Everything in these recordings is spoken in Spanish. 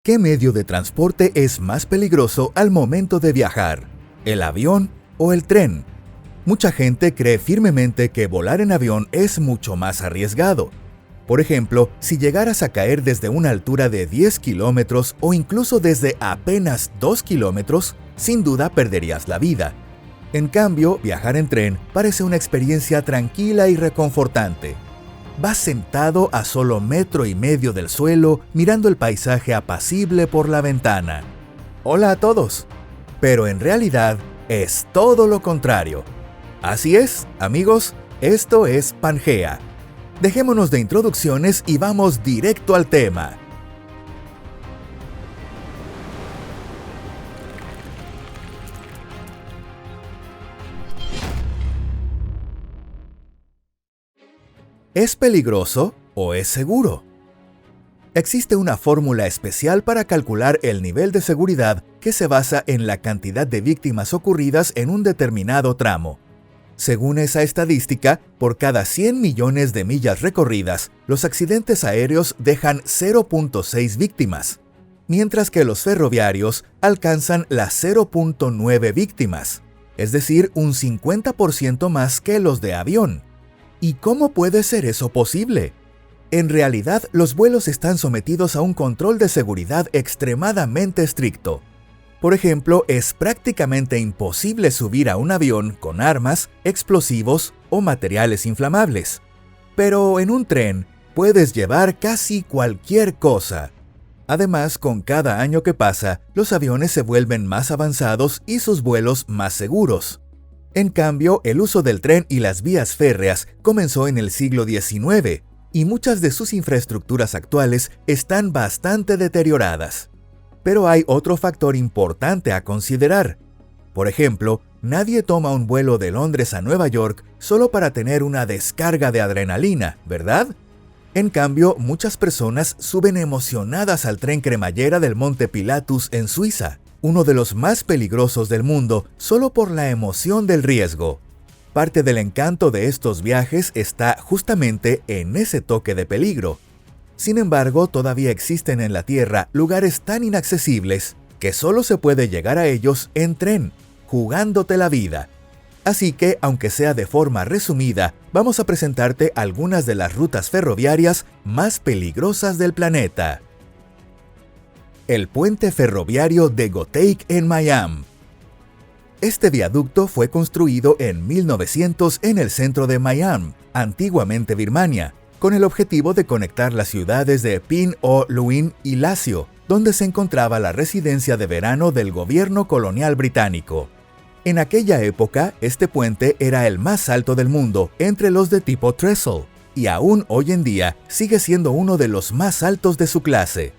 ¿Qué medio de transporte es más peligroso al momento de viajar? ¿El avión o el tren? Mucha gente cree firmemente que volar en avión es mucho más arriesgado. Por ejemplo, si llegaras a caer desde una altura de 10 kilómetros o incluso desde apenas 2 kilómetros, sin duda perderías la vida. En cambio, viajar en tren parece una experiencia tranquila y reconfortante. Vas sentado a solo 1,5 metros del suelo, mirando el paisaje apacible por la ventana. Hola a todos. Pero en realidad es todo lo contrario. Así es, amigos, esto es Pangea. Dejémonos de introducciones y vamos directo al tema. ¿Es peligroso o es seguro? Existe una fórmula especial para calcular el nivel de seguridad que se basa en la cantidad de víctimas ocurridas en un determinado tramo. Según esa estadística, por cada 100 millones de millas recorridas, los accidentes aéreos dejan 0.6 víctimas, mientras que los ferroviarios alcanzan las 0.9 víctimas, es decir, un 50% más que los de avión. ¿Y cómo puede ser eso posible? En realidad, los vuelos están sometidos a un control de seguridad extremadamente estricto. Por ejemplo, es prácticamente imposible subir a un avión con armas, explosivos o materiales inflamables. Pero en un tren puedes llevar casi cualquier cosa. Además, con cada año que pasa, los aviones se vuelven más avanzados y sus vuelos más seguros. En cambio, el uso del tren y las vías férreas comenzó en el siglo XIX, y muchas de sus infraestructuras actuales están bastante deterioradas. Pero hay otro factor importante a considerar. Por ejemplo, nadie toma un vuelo de Londres a Nueva York solo para tener una descarga de adrenalina, ¿verdad? En cambio, muchas personas suben emocionadas al tren cremallera del Monte Pilatus en Suiza, uno de los más peligrosos del mundo, solo por la emoción del riesgo. Parte del encanto de estos viajes está justamente en ese toque de peligro. Sin embargo, todavía existen en la Tierra lugares tan inaccesibles que solo se puede llegar a ellos en tren, jugándote la vida. Así que, aunque sea de forma resumida, vamos a presentarte algunas de las rutas ferroviarias más peligrosas del planeta. El puente ferroviario de Goteik en Miami. Este viaducto fue construido en 1900 en el centro de Miami, antiguamente Birmania, con el objetivo de conectar las ciudades de Pin O Luin y Lazio, donde se encontraba la residencia de verano del gobierno colonial británico. En aquella época, este puente era el más alto del mundo entre los de tipo trestle, y aún hoy en día sigue siendo uno de los más altos de su clase.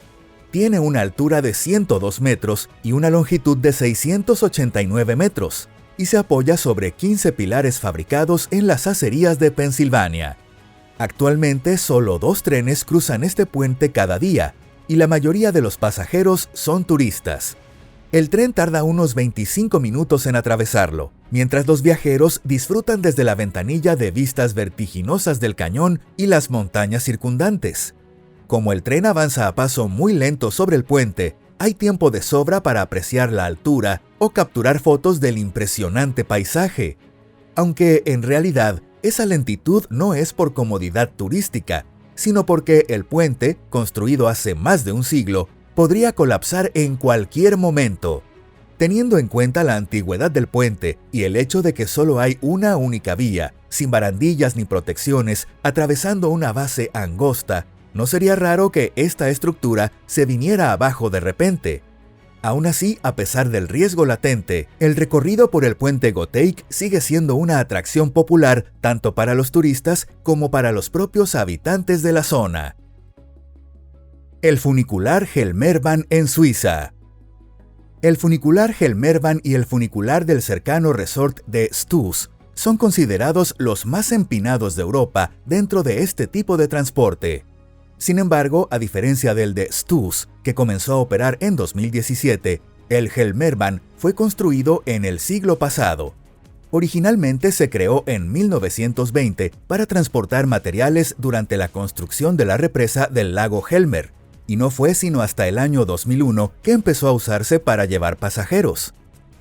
Tiene una altura de 102 metros y una longitud de 689 metros, y se apoya sobre 15 pilares fabricados en las acerías de Pensilvania. Actualmente, solo 2 trenes cruzan este puente cada día, y la mayoría de los pasajeros son turistas. El tren tarda unos 25 minutos en atravesarlo, mientras los viajeros disfrutan desde la ventanilla de vistas vertiginosas del cañón y las montañas circundantes. Como el tren avanza a paso muy lento sobre el puente, hay tiempo de sobra para apreciar la altura o capturar fotos del impresionante paisaje. Aunque, en realidad, esa lentitud no es por comodidad turística, sino porque el puente, construido hace más de un siglo, podría colapsar en cualquier momento. Teniendo en cuenta la antigüedad del puente y el hecho de que solo hay una única vía, sin barandillas ni protecciones, atravesando una base angosta, no sería raro que esta estructura se viniera abajo de repente. Aún así, a pesar del riesgo latente, el recorrido por el puente Goteik sigue siendo una atracción popular tanto para los turistas como para los propios habitantes de la zona. El funicular Helmerbahn en Suiza. El funicular Helmerbahn y el funicular del cercano resort de Stoos son considerados los más empinados de Europa dentro de este tipo de transporte. Sin embargo, a diferencia del de Stoos, que comenzó a operar en 2017, el Helmerbahn fue construido en el siglo pasado. Originalmente se creó en 1920 para transportar materiales durante la construcción de la represa del lago Helmer, y no fue sino hasta el año 2001 que empezó a usarse para llevar pasajeros.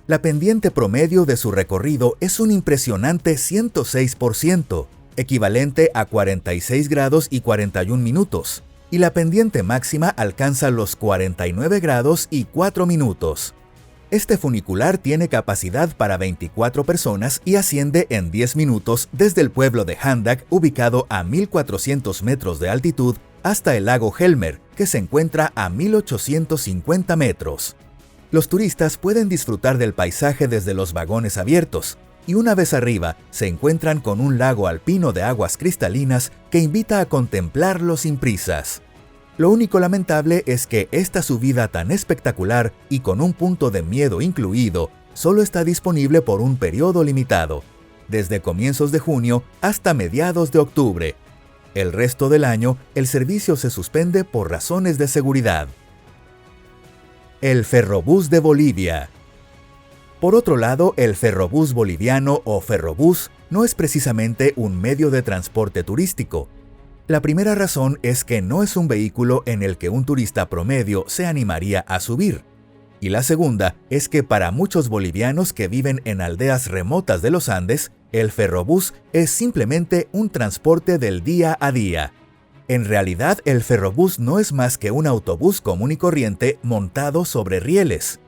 La pendiente promedio de su recorrido es un impresionante 106%, equivalente a 46 grados y 41 minutos, y la pendiente máxima alcanza los 49 grados y 4 minutos. Este funicular tiene capacidad para 24 personas y asciende en 10 minutos desde el pueblo de Handak, ubicado a 1.400 metros de altitud, hasta el lago Helmer, que se encuentra a 1.850 metros. Los turistas pueden disfrutar del paisaje desde los vagones abiertos, y una vez arriba se encuentran con un lago alpino de aguas cristalinas que invita a contemplarlo sin prisas. Lo único lamentable es que esta subida tan espectacular y con un punto de miedo incluido solo está disponible por un periodo limitado, desde comienzos de junio hasta mediados de octubre. El resto del año, el servicio se suspende por razones de seguridad. El Ferrobús de Bolivia. Por otro lado, el ferrobús boliviano o ferrobús no es precisamente un medio de transporte turístico. La primera razón es que no es un vehículo en el que un turista promedio se animaría a subir. Y la segunda es que para muchos bolivianos que viven en aldeas remotas de los Andes, el ferrobús es simplemente un transporte del día a día. En realidad, el ferrobús no es más que un autobús común y corriente montado sobre rieles.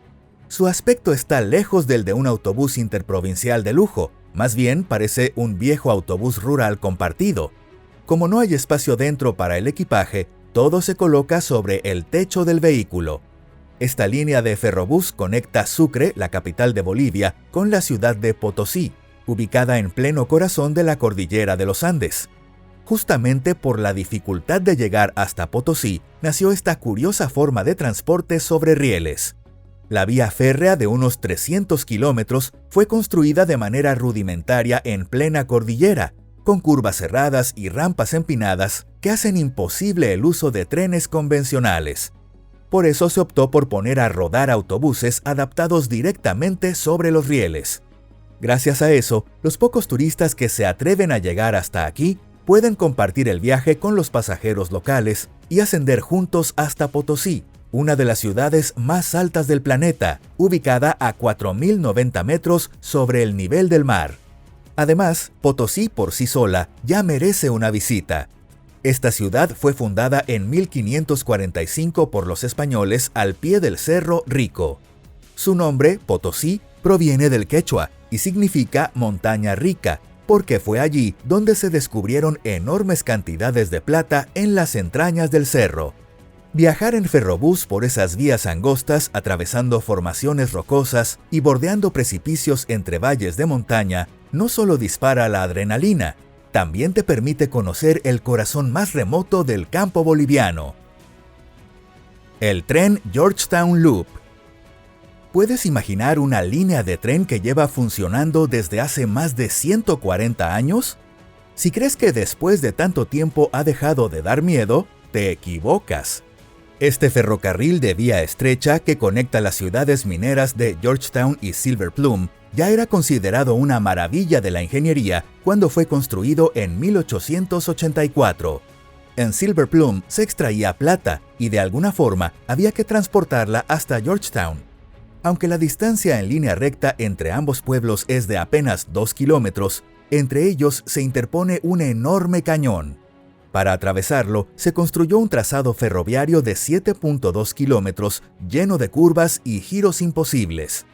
Su aspecto está lejos del de un autobús interprovincial de lujo, más bien parece un viejo autobús rural compartido. Como no hay espacio dentro para el equipaje, todo se coloca sobre el techo del vehículo. Esta línea de ferrobús conecta Sucre, la capital de Bolivia, con la ciudad de Potosí, ubicada en pleno corazón de la cordillera de los Andes. Justamente por la dificultad de llegar hasta Potosí, nació esta curiosa forma de transporte sobre rieles. La vía férrea de unos 300 kilómetros fue construida de manera rudimentaria en plena cordillera, con curvas cerradas y rampas empinadas que hacen imposible el uso de trenes convencionales. Por eso se optó por poner a rodar autobuses adaptados directamente sobre los rieles. Gracias a eso, los pocos turistas que se atreven a llegar hasta aquí pueden compartir el viaje con los pasajeros locales y ascender juntos hasta Potosí, una de las ciudades más altas del planeta, ubicada a 4.090 metros sobre el nivel del mar. Además, Potosí por sí sola ya merece una visita. Esta ciudad fue fundada en 1545 por los españoles al pie del Cerro Rico. Su nombre, Potosí, proviene del quechua y significa montaña rica, porque fue allí donde se descubrieron enormes cantidades de plata en las entrañas del cerro. Viajar en ferrobús por esas vías angostas, atravesando formaciones rocosas y bordeando precipicios entre valles de montaña, no solo dispara la adrenalina, también te permite conocer el corazón más remoto del campo boliviano. El tren Georgetown Loop. ¿Puedes imaginar una línea de tren que lleva funcionando desde hace más de 140 años? Si crees que después de tanto tiempo ha dejado de dar miedo, te equivocas. Este ferrocarril de vía estrecha que conecta las ciudades mineras de Georgetown y Silver Plum ya era considerado una maravilla de la ingeniería cuando fue construido en 1884. En Silver Plum se extraía plata y de alguna forma había que transportarla hasta Georgetown. Aunque la distancia en línea recta entre ambos pueblos es de apenas 2 kilómetros, entre ellos se interpone un enorme cañón. Para atravesarlo, se construyó un trazado ferroviario de 7.2 kilómetros lleno de curvas y giros imposibles.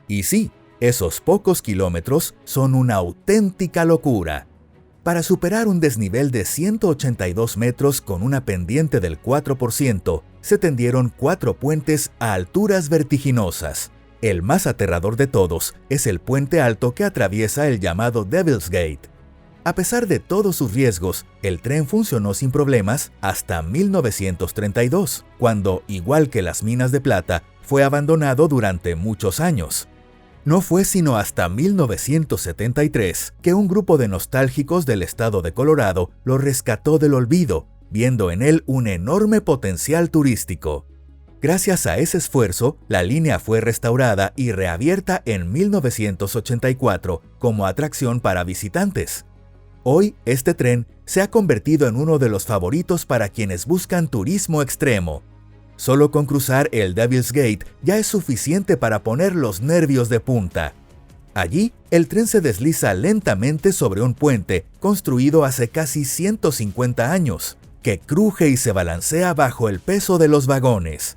Y sí, esos pocos kilómetros son una auténtica locura. Para superar un desnivel de 182 metros con una pendiente del 4%, se tendieron 4 puentes a alturas vertiginosas. El más aterrador de todos es el puente alto que atraviesa el llamado Devil's Gate. A pesar de todos sus riesgos, el tren funcionó sin problemas hasta 1932, cuando, igual que las minas de plata, fue abandonado durante muchos años. No fue sino hasta 1973 que un grupo de nostálgicos del estado de Colorado lo rescató del olvido, viendo en él un enorme potencial turístico. Gracias a ese esfuerzo, la línea fue restaurada y reabierta en 1984 como atracción para visitantes. Hoy, este tren se ha convertido en uno de los favoritos para quienes buscan turismo extremo. Solo con cruzar el Devil's Gate ya es suficiente para poner los nervios de punta. Allí, el tren se desliza lentamente sobre un puente construido hace casi 150 años, que cruje y se balancea bajo el peso de los vagones.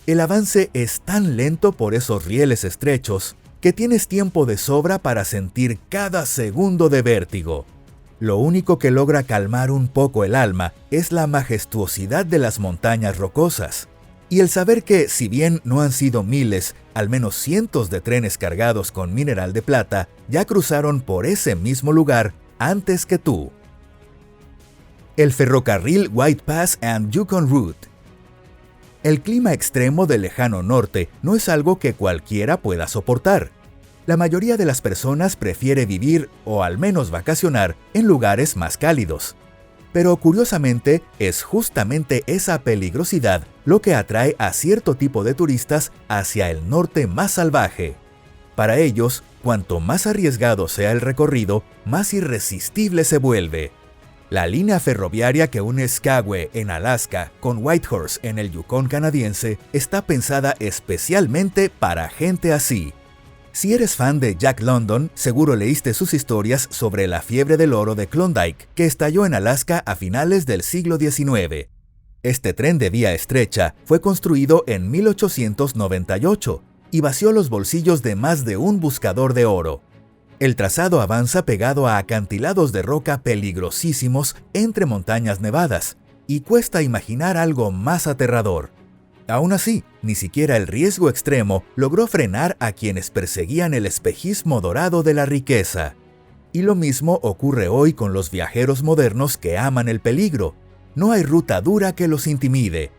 El avance es tan lento por esos rieles estrechos que tienes tiempo de sobra para sentir cada segundo de vértigo. Lo único que logra calmar un poco el alma es la majestuosidad de las montañas rocosas. Y el saber que, si bien no han sido miles, al menos cientos de trenes cargados con mineral de plata ya cruzaron por ese mismo lugar antes que tú. El ferrocarril White Pass and Yukon Route. El clima extremo del lejano norte no es algo que cualquiera pueda soportar. La mayoría de las personas prefiere vivir, o al menos vacacionar, en lugares más cálidos. Pero curiosamente, es justamente esa peligrosidad lo que atrae a cierto tipo de turistas hacia el norte más salvaje. Para ellos, cuanto más arriesgado sea el recorrido, más irresistible se vuelve. La línea ferroviaria que une Skagway en Alaska con Whitehorse en el Yukon canadiense está pensada especialmente para gente así. Si eres fan de Jack London, seguro leíste sus historias sobre la fiebre del oro de Klondike, que estalló en Alaska a finales del siglo XIX. Este tren de vía estrecha fue construido en 1898 y vació los bolsillos de más de un buscador de oro. El trazado avanza pegado a acantilados de roca peligrosísimos entre montañas nevadas, y cuesta imaginar algo más aterrador. Aún así, ni siquiera el riesgo extremo logró frenar a quienes perseguían el espejismo dorado de la riqueza. Y lo mismo ocurre hoy con los viajeros modernos que aman el peligro. No hay ruta dura que los intimide.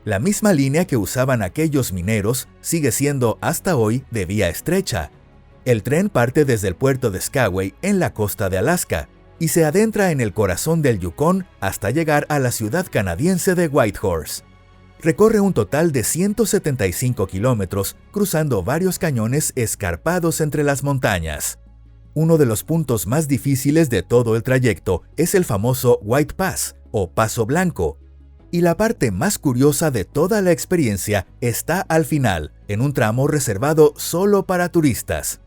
La misma línea que usaban aquellos mineros sigue siendo hasta hoy de vía estrecha. El tren parte desde el puerto de Skagway en la costa de Alaska y se adentra en el corazón del Yukon hasta llegar a la ciudad canadiense de Whitehorse. Recorre un total de 175 kilómetros, cruzando varios cañones escarpados entre las montañas. Uno de los puntos más difíciles de todo el trayecto es el famoso White Pass, o Paso Blanco. Y la parte más curiosa de toda la experiencia está al final, en un tramo reservado solo para turistas.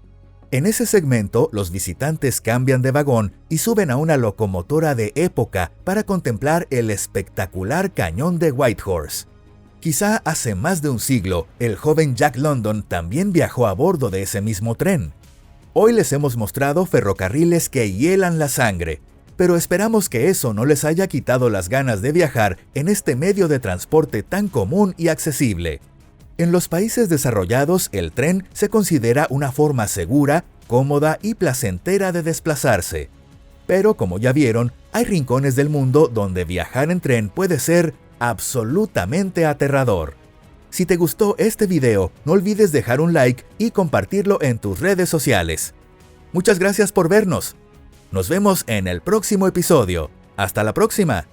En ese segmento, los visitantes cambian de vagón y suben a una locomotora de época para contemplar el espectacular cañón de Whitehorse. Quizá hace más de un siglo, el joven Jack London también viajó a bordo de ese mismo tren. Hoy les hemos mostrado ferrocarriles que hielan la sangre, pero esperamos que eso no les haya quitado las ganas de viajar en este medio de transporte tan común y accesible. En los países desarrollados, el tren se considera una forma segura, cómoda y placentera de desplazarse. Pero como ya vieron, hay rincones del mundo donde viajar en tren puede ser absolutamente aterrador. Si te gustó este video, no olvides dejar un like y compartirlo en tus redes sociales. Muchas gracias por vernos. Nos vemos en el próximo episodio. ¡Hasta la próxima!